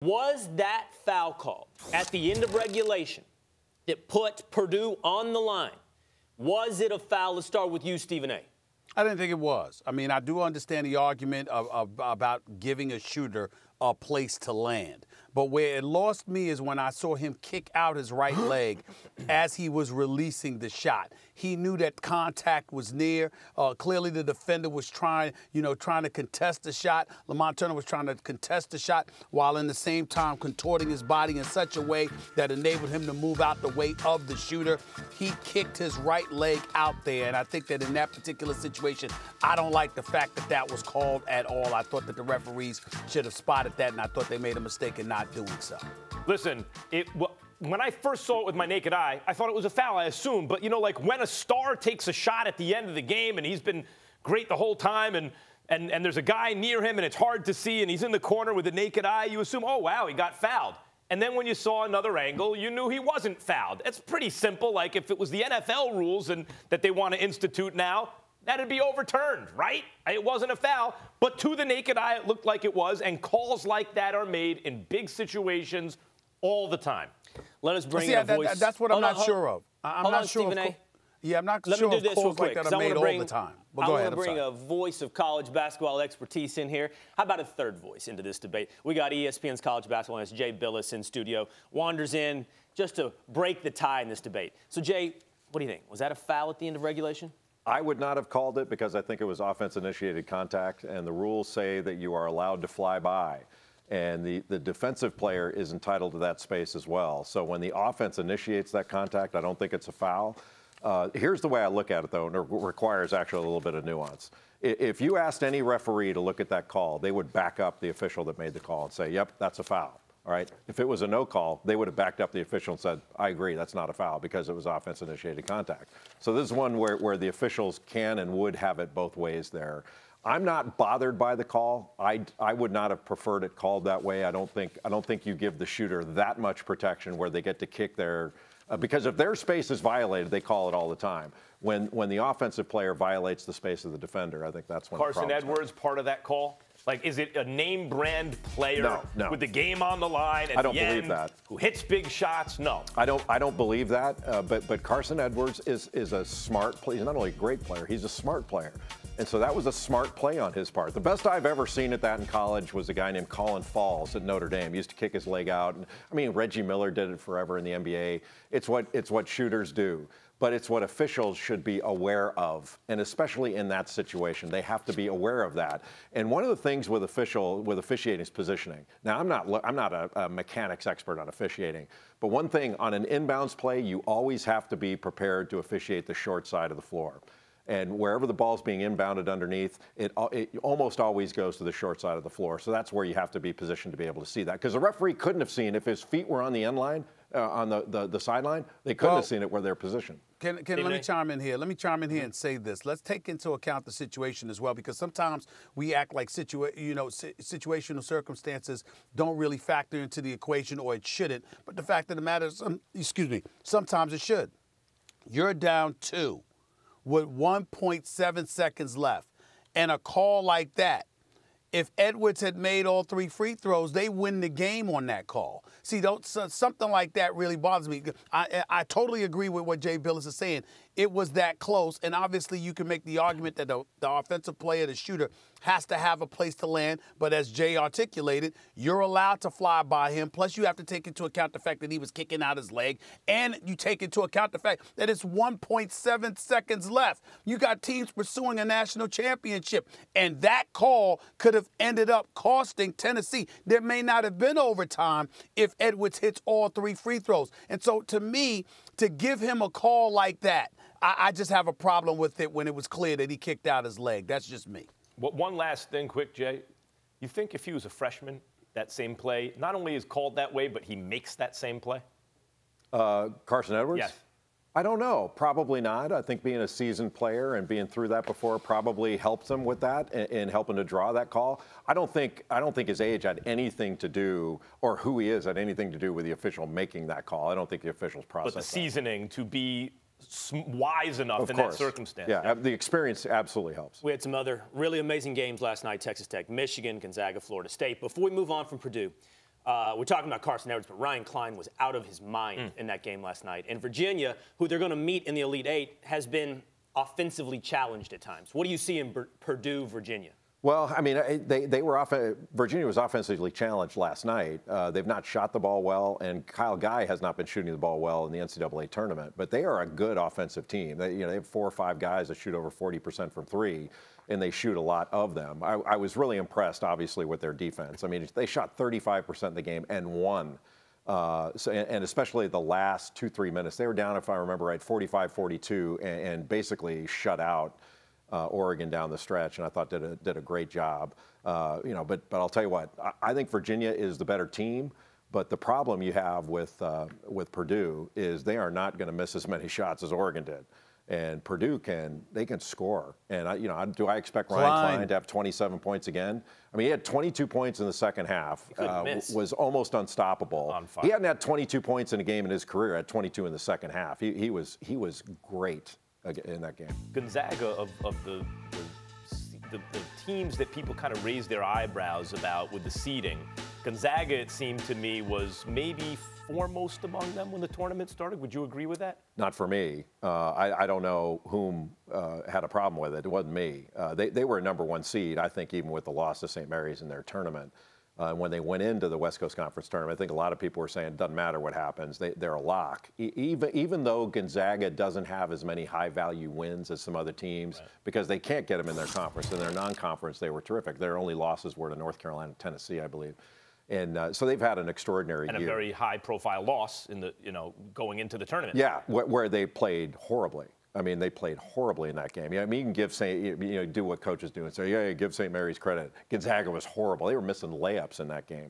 Was that foul call at the end of regulation that put Purdue on the line? Was it a foul? Let's start with you, Stephen A. I didn't think it was. I mean, I do understand the argument about giving a shooter a place to land. But where it lost me is when I saw him kick out his right leg as he was releasing the shot. He knew that contact was near. Clearly, the defender was trying to contest the shot. Lamonte was trying to contest the shot while in the same time contorting his body in such a way that enabled him to move out the way of the shooter. He kicked his right leg out there, and I think that in that particular situation, I don't like the fact that that was called at all. I thought that the referees should have spotted that, and I thought they made a mistake in not doing so. Listen, when I first saw it with my naked eye, I thought it was a foul, I assumed. But, you know, like when a star takes a shot at the end of the game and he's been great the whole time and there's a guy near him and it's hard to see and he's in the corner with a naked eye, you assume, oh, wow, he got fouled. And then when you saw another angle, you knew he wasn't fouled. It's pretty simple. Like if it was the NFL rules and that they want to institute now, that'd be overturned, right? It wasn't a foul, but to the naked eye, it looked like it was, and calls like that are made in big situations all the time. Let us bring in a voice. That's what I'm not sure of. I'm not sure. Stephen A. Yeah, I'm not sure of calls like that are made all the time. But go ahead. I want to bring a voice of college basketball expertise in here. How about a third voice into this debate? We got ESPN's college basketball analyst Jay Bilas in studio. Wanders in just to break the tie in this debate. So, Jay, what do you think? Was that a foul at the end of regulation? I would not have called it because I think it was offense-initiated contact, and the rules say that you are allowed to fly by. And the defensive player is entitled to that space as well. So when the offense initiates that contact, I don't think it's a foul. Here's the way I look at it, though, and it requires actually a little bit of nuance. If you asked any referee to look at that call, they would back up the official that made the call and say, yep, that's a foul. All right. If it was a no call, they would have backed up the official and said, I agree, that's not a foul because it was offense-initiated contact. So this is one where the officials can and would have it both ways there. I'm not bothered by the call. I would not have preferred it called that way. I don't think you give the shooter that much protection where they get to kick their because if their space is violated, they call it all the time. When the offensive player violates the space of the defender, I think that's when Carsen Edwards part of that call. Like, is it a name brand player with the game on the line at the end, believe that. Who hits big shots? No. I don't believe that. But Carsen Edwards is a smart player. He's not only a great player, he's a smart player. And so that was a smart play on his part. The best I've ever seen at that in college was a guy named Colin Falls at Notre Dame. He used to kick his leg out. And, I mean, Reggie Miller did it forever in the NBA. It's what shooters do. But it's what officials should be aware of, and especially in that situation, they have to be aware of that. And one of the things with officiating is positioning. Now, I'm not a mechanics expert on officiating, but one thing on an inbounds play, you always have to be prepared to officiate the short side of the floor. And wherever the ball's being inbounded underneath, it almost always goes to the short side of the floor. So that's where you have to be positioned to be able to see that. Because the referee couldn't have seen if his feet were on the end line, on the sideline, they couldn't have seen it where they're positioned. Let me chime in here. Let me chime in here and say this. Let's take into account the situation as well, because sometimes we act like situational circumstances don't really factor into the equation, or it shouldn't. But the fact of the matter is, sometimes it should. You're down 2 with 1.7 seconds left, and a call like that, if Edwards had made all 3 free throws, they win the game on that call. See, something like that really bothers me. I totally agree with what Jay Bilas is saying. It was that close, and obviously you can make the argument that the offensive player, the shooter, has to have a place to land. But as Jay articulated, you're allowed to fly by him. Plus, you have to take into account the fact that he was kicking out his leg, and you take into account the fact that it's 1.7 seconds left. You got teams pursuing a national championship, and that call could have ended up costing Tennessee. There may not have been overtime if Edwards hits all 3 free throws. And so, to me, to give him a call like that, I just have a problem with it when it was clear that he kicked out his leg. That's just me. Well, one last thing quick, Jay. You think if he was a freshman, that same play not only is called that way, but he makes that same play? Carsen Edwards? Yes. I don't know. Probably not. I think being a seasoned player and being through that before probably helps him with that and helping to draw that call. I don't think his age had anything to do, or who he is had anything to do with the official making that call. I don't think the officials processed But the seasoning to be wise enough in that circumstance. Yeah, the experience absolutely helps. We had some other really amazing games last night. Texas Tech, Michigan, Gonzaga, Florida State. Before we move on from Purdue, We're talking about Carsen Edwards, but Ryan Klein was out of his mind in that game last night. And Virginia, who they're going to meet in the Elite Eight, has been offensively challenged at times. What do you see in Purdue, Virginia? Well, I mean, Virginia was offensively challenged last night. They've not shot the ball well, and Kyle Guy has not been shooting the ball well in the NCAA tournament. But they are a good offensive team. They have 4 or 5 guys that shoot over 40% from three, and they shoot a lot of them. I was really impressed, obviously, with their defense. I mean, they shot 35% in the game and won. And especially the last 2-3 minutes, they were down, if I remember right, 45-42, and basically shut out Oregon down the stretch, and I thought did a great job. But I'll tell you what, I think Virginia is the better team. But the problem you have with Purdue is they are not going to miss as many shots as Oregon did, and Purdue can score. And do I expect Ryan Klein to have 27 points again? I mean, he had 22 points in the second half. Was almost unstoppable. On fire. He hadn't had 22 points in a game in his career. Had 22 in the second half. He was great in that game. Gonzaga of the teams that people kind of raised their eyebrows about with the seeding, Gonzaga, it seemed to me, was maybe foremost among them when the tournament started. Would you agree with that? Not for me. I don't know whom had a problem with it. It wasn't me. They were a #1 seed, I think, even with the loss to St. Mary's in their tournament. When they went into the West Coast Conference tournament, I think a lot of people were saying it doesn't matter what happens. They're a lock. Even though Gonzaga doesn't have as many high-value wins as some other teams, because they can't get them in their conference. In their non-conference, they were terrific. Their only losses were to North Carolina and Tennessee, I believe. And so they've had an extraordinary year. And a very high-profile loss in the going into the tournament. Yeah, where they played horribly. I mean, they played horribly in that game. Yeah, I mean, you can give do what coaches do and say, yeah, give St. Mary's credit. Gonzaga was horrible. They were missing layups in that game.